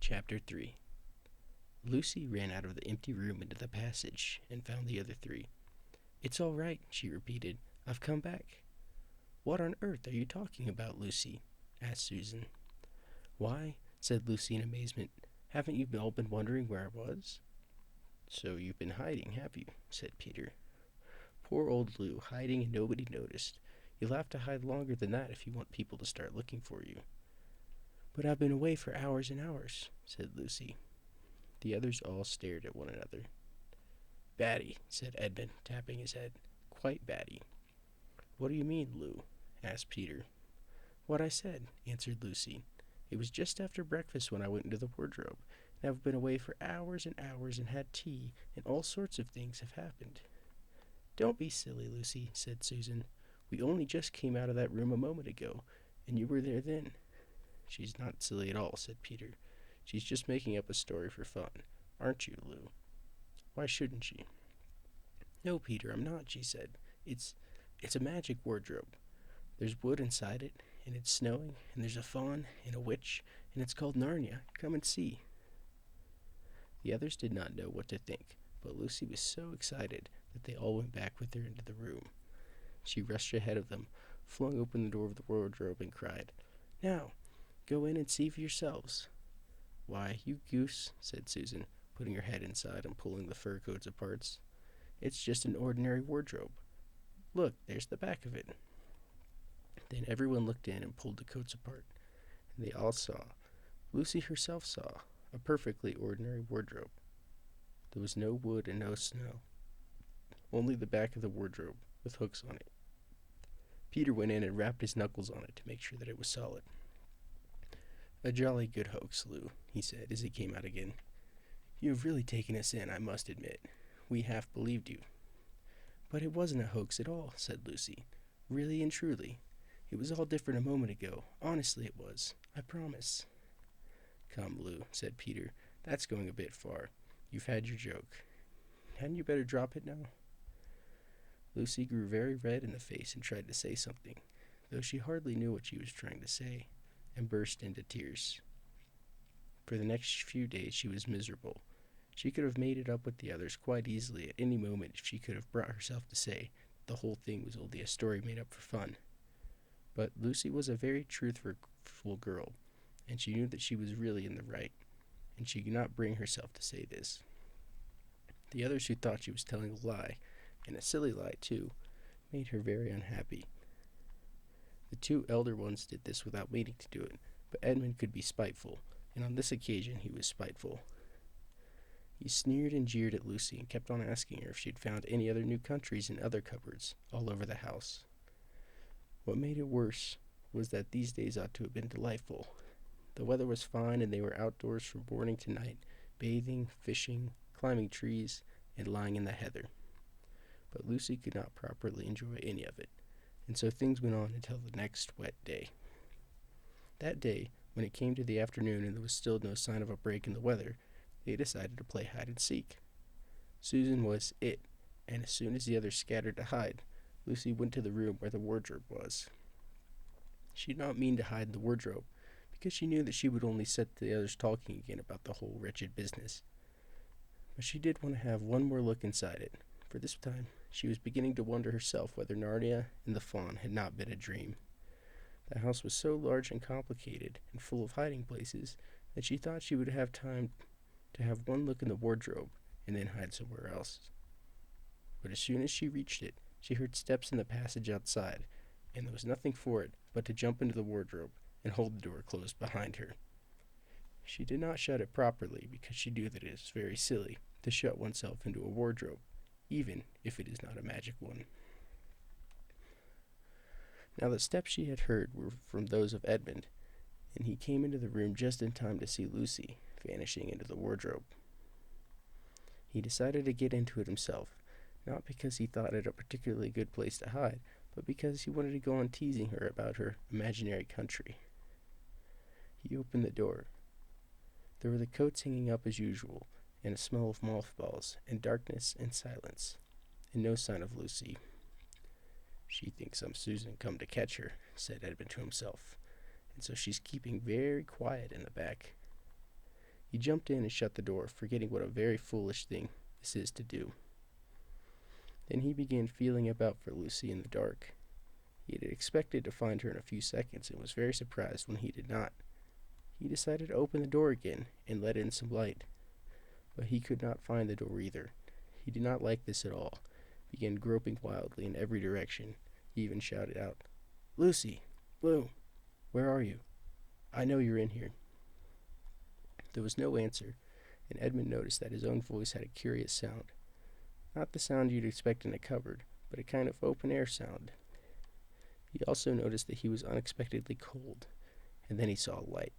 Chapter 3. Lucy ran out of the empty room into the passage and found the other three. "It's all right," she repeated. "I've come back." "What on earth are you talking about, Lucy?" asked Susan. "Why," said Lucy in amazement, "haven't you all been wondering where I was?" "So you've been hiding, have you?" said Peter. "Poor old Lou, hiding and nobody noticed. You'll have to hide longer than that if you want people to start looking for you." "But I've been away for hours and hours," said Lucy. The others all stared at one another. "Batty," said Edmund, tapping his head. "Quite batty." "What do you mean, Lou?" asked Peter. "What I said," answered Lucy. "It was just after breakfast when I went into the wardrobe, and I've been away for hours and hours and had tea, and all sorts of things have happened." "Don't be silly, Lucy," said Susan. "We only just came out of that room a moment ago, and you were there then." "She's not silly at all," said Peter. "She's just making up a story for fun. Aren't you, Lou?" "Why shouldn't she?" "No, Peter, I'm not," she said. It's a magic wardrobe. There's wood inside it, and it's snowing, and there's a faun and a witch, and it's called Narnia. Come and see." The others did not know what to think, but Lucy was so excited that they all went back with her into the room. She rushed ahead of them, flung open the door of the wardrobe, and cried, "Now, go in and see for yourselves." "Why, you goose," said Susan, putting her head inside and pulling the fur coats apart. "It's just an ordinary wardrobe. Look, there's the back of it." Then everyone looked in and pulled the coats apart, and they all saw, Lucy herself saw, a perfectly ordinary wardrobe. There was no wood and no snow, only the back of the wardrobe with hooks on it. Peter went in and rapped his knuckles on it to make sure that it was solid. "A jolly good hoax, Lou," he said as he came out again. "You have really taken us in, I must admit. We half believed you." "But it wasn't a hoax at all," said Lucy. "Really and truly. It was all different a moment ago. Honestly it was. I promise." "Come, Lou," said Peter. "That's going a bit far. You've had your joke. Hadn't you better drop it now?" Lucy grew very red in the face and tried to say something, though she hardly knew what she was trying to say, and burst into tears. For the next few days she was miserable. She could have made it up with the others quite easily at any moment if she could have brought herself to say that the whole thing was only a story made up for fun. But Lucy was a very truthful girl, and she knew that she was really in the right, and she could not bring herself to say this. The others who thought she was telling a lie, and a silly lie too, made her very unhappy. The two elder ones did this without meaning to do it, but Edmund could be spiteful, and on this occasion he was spiteful. He sneered and jeered at Lucy and kept on asking her if she had found any other new countries in other cupboards all over the house. What made it worse was that these days ought to have been delightful. The weather was fine, and they were outdoors from morning to night, bathing, fishing, climbing trees, and lying in the heather. But Lucy could not properly enjoy any of it, and so things went on until the next wet day. That day, when it came to the afternoon and there was still no sign of a break in the weather, they decided to play hide and seek. Susan was it, and as soon as the others scattered to hide, Lucy went to the room where the wardrobe was. She did not mean to hide in the wardrobe, because she knew that she would only set the others talking again about the whole wretched business. But she did want to have one more look inside it, for this time she was beginning to wonder herself whether Narnia and the faun had not been a dream. The house was so large and complicated and full of hiding places that she thought she would have time to have one look in the wardrobe and then hide somewhere else. But as soon as she reached it, she heard steps in the passage outside, and there was nothing for it but to jump into the wardrobe and hold the door closed behind her. She did not shut it properly because she knew that it is very silly to shut oneself into a wardrobe, even if it is not a magic one. Now the steps she had heard were from those of Edmund, and he came into the room just in time to see Lucy vanishing into the wardrobe. He decided to get into it himself, not because he thought it a particularly good place to hide, but because he wanted to go on teasing her about her imaginary country. He opened the door. There were the coats hanging up as usual, and a smell of mothballs, and darkness and silence, and no sign of Lucy. "She thinks I'm Susan come to catch her," said Edmund to himself, "and so she's keeping very quiet in the back." He jumped in and shut the door, forgetting what a very foolish thing this is to do. Then he began feeling about for Lucy in the dark. He had expected to find her in a few seconds and was very surprised when he did not. He decided to open the door again and let in some light, but he could not find the door either. He did not like this at all, began groping wildly in every direction. He even shouted out, "Lucy! Lou! Where are you? I know you're in here." There was no answer, and Edmund noticed that his own voice had a curious sound. Not the sound you'd expect in a cupboard, but a kind of open-air sound. He also noticed that he was unexpectedly cold, and then he saw a light.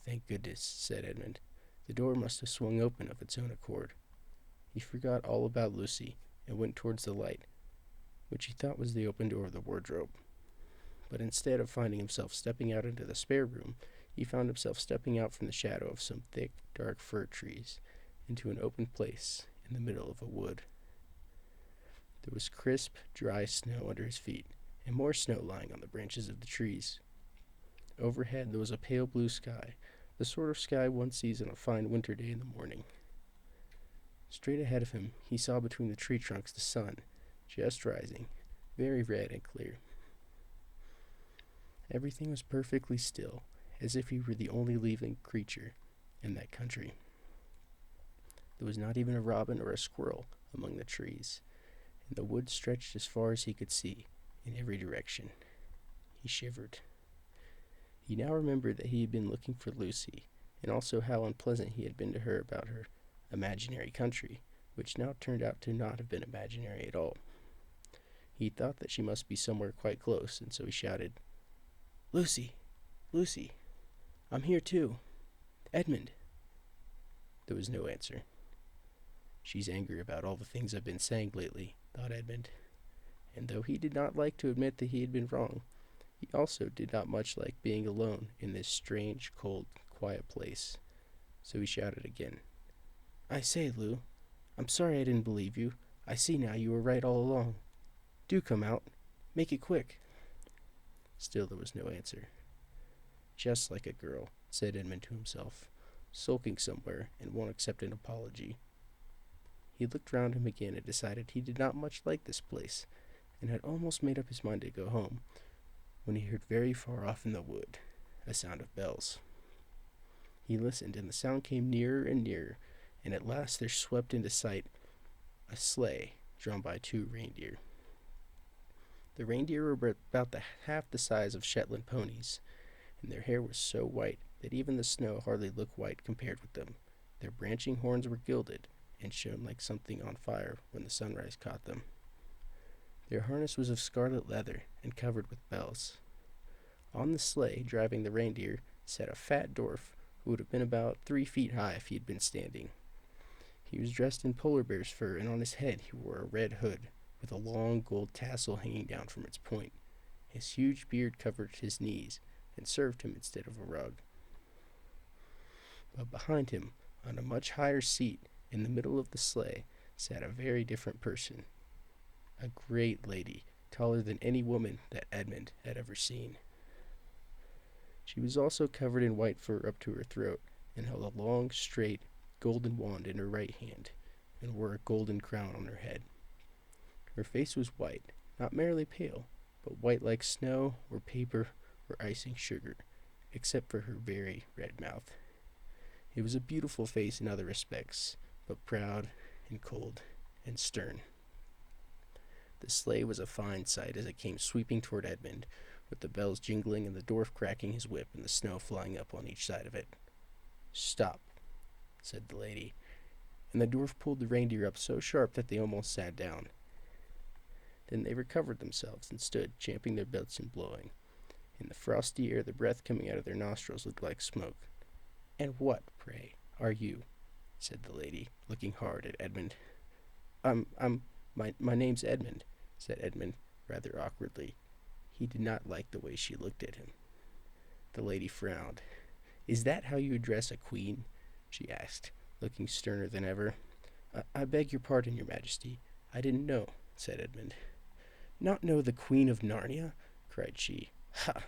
"Thank goodness," said Edmund. "The door must have swung open of its own accord." He forgot all about Lucy and went towards the light, which he thought was the open door of the wardrobe. But instead of finding himself stepping out into the spare room, he found himself stepping out from the shadow of some thick, dark fir trees into an open place in the middle of a wood. There was crisp, dry snow under his feet, and more snow lying on the branches of the trees. Overhead there was a pale blue sky, the sort of sky one sees on a fine winter day in the morning. Straight ahead of him, he saw between the tree trunks the sun, just rising, very red and clear. Everything was perfectly still, as if he were the only living creature in that country. There was not even a robin or a squirrel among the trees, and the wood stretched as far as he could see, in every direction. He shivered. He now remembered that he had been looking for Lucy, and also how unpleasant he had been to her about her imaginary country, which now turned out to not have been imaginary at all. He thought that she must be somewhere quite close, and so he shouted, "Lucy! Lucy! I'm here too! Edmund!" There was no answer. "She's angry about all the things I've been saying lately," thought Edmund, and though he did not like to admit that he had been wrong, he also did not much like being alone in this strange, cold, quiet place. So he shouted again, "I say, Lou, I'm sorry I didn't believe you. I see now you were right all along. Do come out. Make it quick." Still there was no answer. "Just like a girl," said Edmund to himself, "sulking somewhere and won't accept an apology." He looked round him again and decided he did not much like this place, and had almost made up his mind to go home, when he heard very far off in the wood a sound of bells. He listened, and the sound came nearer and nearer, and at last there swept into sight a sleigh drawn by 2 reindeer. The reindeer were about half the size of Shetland ponies, and their hair was so white that even the snow hardly looked white compared with them. Their branching horns were gilded, and shone like something on fire when the sunrise caught them. Their harness was of scarlet leather, and covered with bells. On the sleigh, driving the reindeer, sat a fat dwarf, who would have been about 3 feet high if he had been standing. He was dressed in polar bear's fur, and on his head he wore a red hood, with a long gold tassel hanging down from its point. His huge beard covered his knees, and served him instead of a rug. But behind him, on a much higher seat, in the middle of the sleigh, sat a very different person. A great lady, taller than any woman that Edmund had ever seen. She was also covered in white fur up to her throat, and held a long, straight, golden wand in her right hand, and wore a golden crown on her head. Her face was white, not merely pale, but white like snow, or paper, or icing sugar, except for her very red mouth. It was a beautiful face in other respects, but proud and cold and stern. The sleigh was a fine sight as it came sweeping toward Edmund, with the bells jingling and the dwarf cracking his whip and the snow flying up on each side of it. "Stop," said the lady, and the dwarf pulled the reindeer up so sharp that they almost sat down. Then they recovered themselves and stood, champing their bits and blowing. In the frosty air, the breath coming out of their nostrils looked like smoke. "And what, pray, are you?" said the lady, looking hard at Edmund. My name's Edmund," said Edmund, rather awkwardly. He did not like the way she looked at him. The lady frowned. "Is that how you address a queen?" she asked, looking sterner than ever. I beg your pardon, your majesty. I didn't know," said Edmund. "Not know the Queen of Narnia?" cried she. "Ha!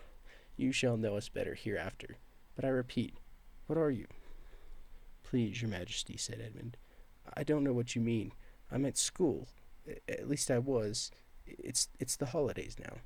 You shall know us better hereafter. But I repeat, what are you?" Please, your majesty, said Edmund. I don't know what you mean. I'm at school. At least I was. It's the holidays now.